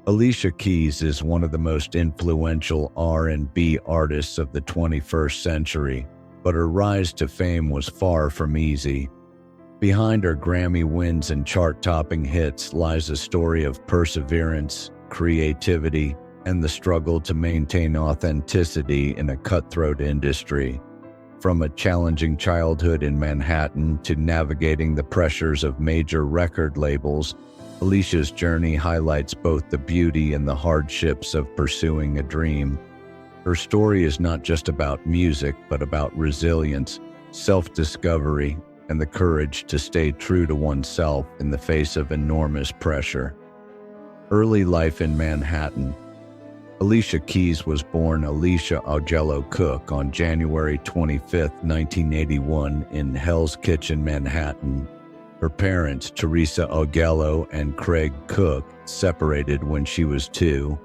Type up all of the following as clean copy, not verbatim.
Alicia Keys is one of the most influential R&B artists of the 21st century, but her rise to fame was far from easy. Behind her Grammy wins and chart-topping hits lies a story of perseverance, creativity, and the struggle to maintain authenticity in a cutthroat industry. From a challenging childhood in Manhattan to navigating the pressures of major record labels, Alicia's journey highlights both the beauty and the hardships of pursuing a dream. Her story is not just about music, but about resilience, self-discovery, and the courage to stay true to oneself in the face of enormous pressure. Early life in Manhattan. Alicia Keys was born Alicia Augello Cook on January 25, 1981 in Hell's Kitchen, Manhattan. Her parents, Teresa Augello and Craig Cook, separated when she was 2,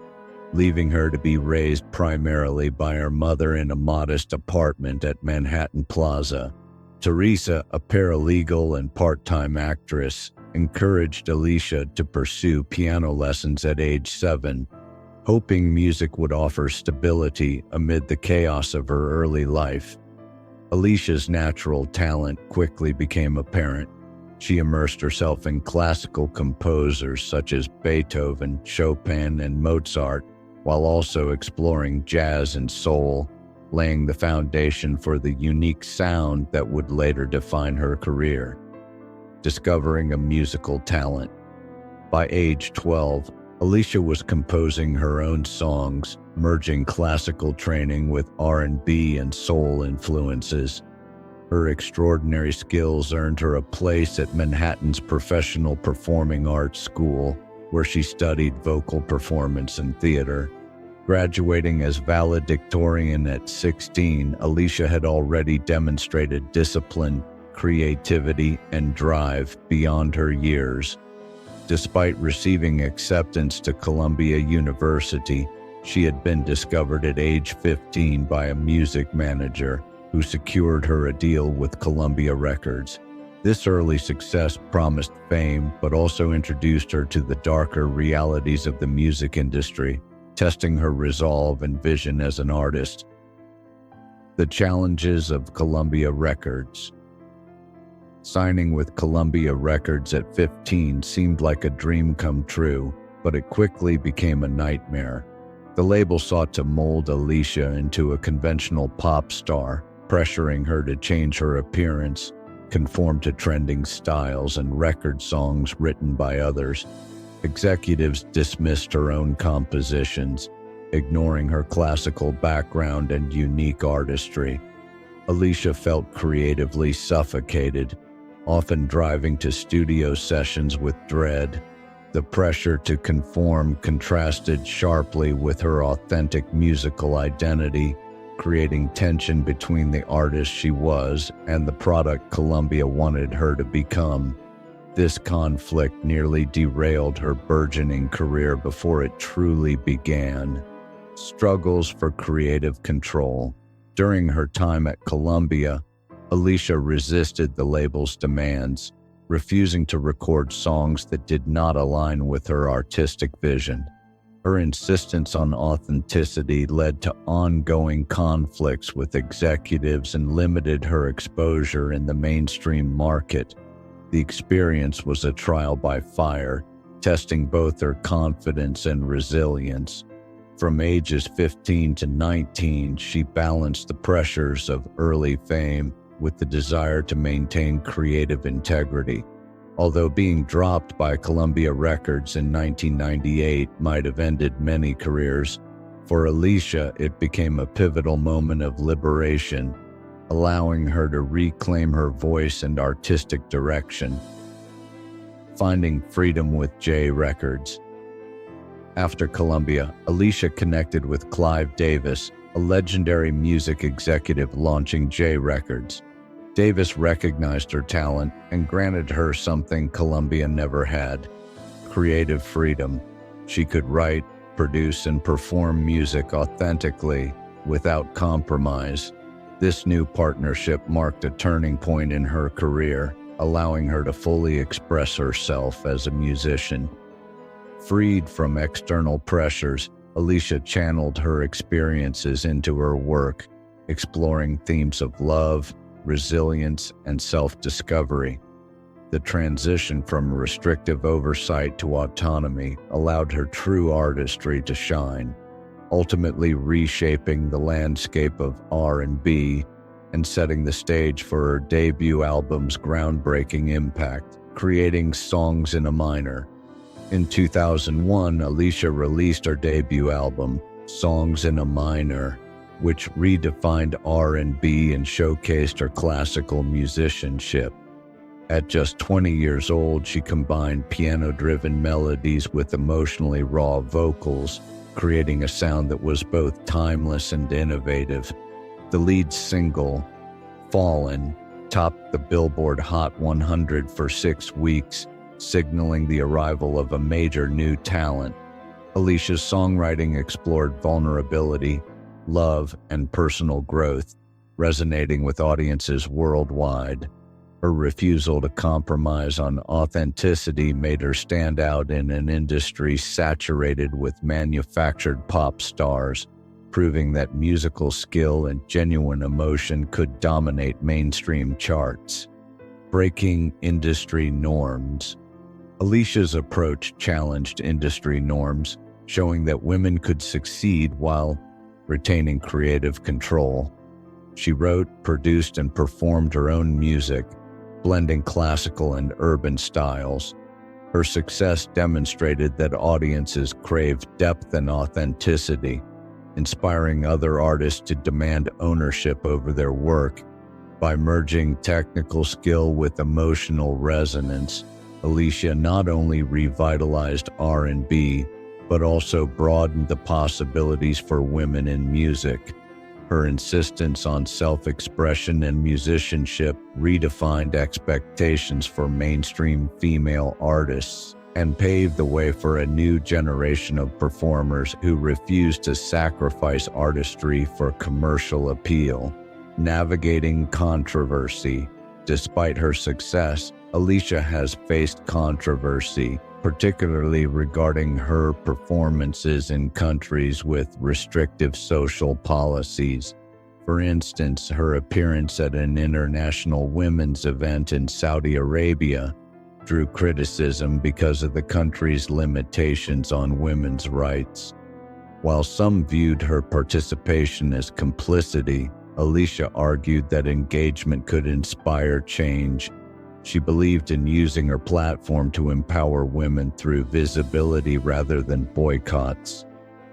leaving her to be raised primarily by her mother in a modest apartment at Manhattan Plaza. Teresa, a paralegal and part-time actress, encouraged Alicia to pursue piano lessons at age 7, hoping music would offer stability amid the chaos of her early life. Alicia's natural talent quickly became apparent. She immersed herself in classical composers such as Beethoven, Chopin, and Mozart, while also exploring jazz and soul, laying the foundation for the unique sound that would later define her career. Discovering a musical talent. By age 12, Alicia was composing her own songs, merging classical training with R&B and soul influences. Her extraordinary skills earned her a place at Manhattan's Professional Performing Arts School, where she studied vocal performance and theater. Graduating as valedictorian at 16, Alicia had already demonstrated discipline, creativity, and drive beyond her years. Despite receiving acceptance to Columbia University, she had been discovered at age 15 by a music manager who secured her a deal with Columbia Records. This early success promised fame, but also introduced her to the darker realities of the music industry, testing her resolve and vision as an artist. The challenges of Columbia Records. Signing with Columbia Records at 15 seemed like a dream come true, but it quickly became a nightmare. The label sought to mold Alicia into a conventional pop star, pressuring her to change her appearance, conform to trending styles and record songs written by others. Executives dismissed her own compositions, ignoring her classical background and unique artistry. Alicia felt creatively suffocated, often driving to studio sessions with dread. The pressure to conform contrasted sharply with her authentic musical identity, creating tension between the artist she was and the product Columbia wanted her to become. This conflict nearly derailed her burgeoning career before it truly began. Struggles for creative control. During her time at Columbia, Alicia resisted the label's demands, refusing to record songs that did not align with her artistic vision. Her insistence on authenticity led to ongoing conflicts with executives and limited her exposure in the mainstream market. The experience was a trial by fire, testing both her confidence and resilience. From ages 15 to 19, she balanced the pressures of early fame with the desire to maintain creative integrity. Although being dropped by Columbia Records in 1998 might have ended many careers, for Alicia it became a pivotal moment of liberation, allowing her to reclaim her voice and artistic direction. Finding freedom with J Records. After Columbia, Alicia connected with Clive Davis, a legendary music executive launching J Records. Davis recognized her talent and granted her something Columbia never had: creative freedom. She could write, produce, and perform music authentically, without compromise. This new partnership marked a turning point in her career, allowing her to fully express herself as a musician. Freed from external pressures, Alicia channeled her experiences into her work, exploring themes of love, resilience, and self-discovery. The transition from restrictive oversight to autonomy allowed her true artistry to shine, ultimately reshaping the landscape of R&B and setting the stage for her debut album's groundbreaking impact, creating Songs in a Minor. In 2001, Alicia released her debut album, Songs in a Minor, which redefined R&B and showcased her classical musicianship. At just 20 years old, she combined piano-driven melodies with emotionally raw vocals, creating a sound that was both timeless and innovative. The lead single, Fallen, topped the Billboard Hot 100 for 6 weeks, signaling the arrival of a major new talent. Alicia's songwriting explored vulnerability, love, and personal growth, resonating with audiences worldwide. Her refusal to compromise on authenticity made her stand out in an industry saturated with manufactured pop stars, proving that musical skill and genuine emotion could dominate mainstream charts. Breaking industry norms. Alicia's approach challenged industry norms, showing that women could succeed while retaining creative control. She wrote, produced, and performed her own music, blending classical and urban styles. Her success demonstrated that audiences crave depth and authenticity, inspiring other artists to demand ownership over their work. By merging technical skill with emotional resonance, Alicia not only revitalized R&B, but also broadened the possibilities for women in music. Her insistence on self-expression and musicianship redefined expectations for mainstream female artists and paved the way for a new generation of performers who refuse to sacrifice artistry for commercial appeal. Navigating controversy. Despite her success, Alicia has faced controversy, particularly regarding her performances in countries with restrictive social policies. For instance, her appearance at an international women's event in Saudi Arabia drew criticism because of the country's limitations on women's rights. While some viewed her participation as complicity, Alicia argued that engagement could inspire change. She believed in using her platform to empower women through visibility rather than boycotts.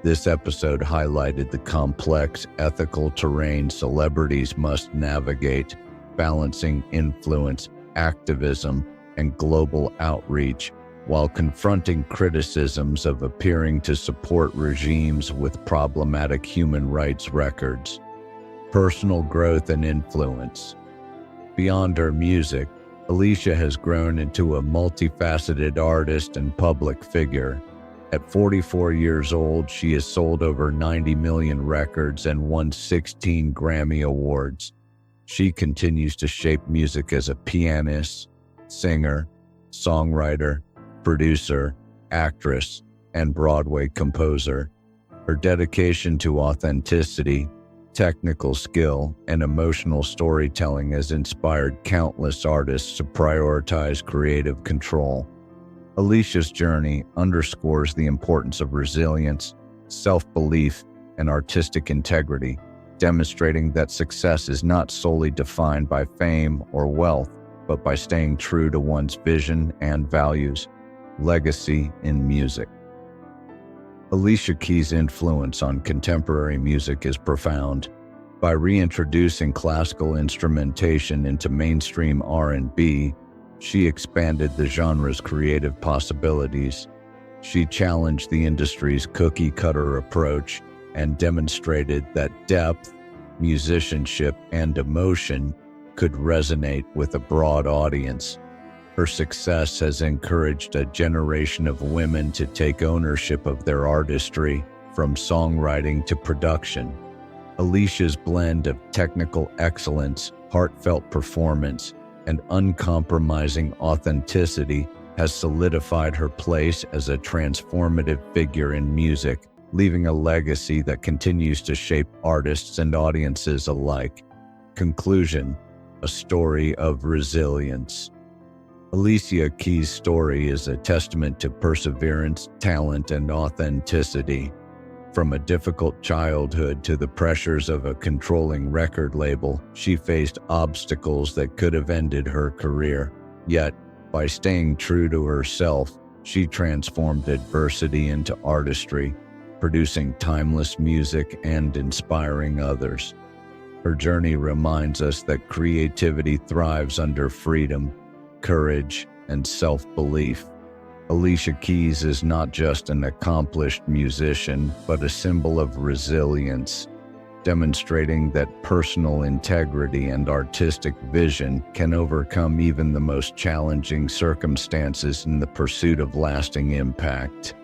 This episode highlighted the complex ethical terrain celebrities must navigate, balancing influence, activism, and global outreach, while confronting criticisms of appearing to support regimes with problematic human rights records. Personal growth and influence. Beyond her music, Alicia has grown into a multifaceted artist and public figure. At 44 years old, she has sold over 90 million records and won 16 Grammy Awards. She continues to shape music as a pianist, singer, songwriter, producer, actress, and Broadway composer. Her dedication to authenticity, technical skill, and emotional storytelling has inspired countless artists to prioritize creative control. Alicia's journey underscores the importance of resilience, self-belief, and artistic integrity, demonstrating that success is not solely defined by fame or wealth, but by staying true to one's vision and values. Legacy in music. Alicia Keys' influence on contemporary music is profound. By reintroducing classical instrumentation into mainstream R&B, she expanded the genre's creative possibilities. She challenged the industry's cookie-cutter approach and demonstrated that depth, musicianship, and emotion could resonate with a broad audience. Her success has encouraged a generation of women to take ownership of their artistry, from songwriting to production. Alicia's blend of technical excellence, heartfelt performance, and uncompromising authenticity has solidified her place as a transformative figure in music, leaving a legacy that continues to shape artists and audiences alike. Conclusion: a story of resilience. Alicia Keys' story is a testament to perseverance, talent, and authenticity. From a difficult childhood to the pressures of a controlling record label, she faced obstacles that could have ended her career. Yet, by staying true to herself, she transformed adversity into artistry, producing timeless music and inspiring others. Her journey reminds us that creativity thrives under freedom, courage, and self-belief. Alicia Keys is not just an accomplished musician, but a symbol of resilience, demonstrating that personal integrity and artistic vision can overcome even the most challenging circumstances in the pursuit of lasting impact.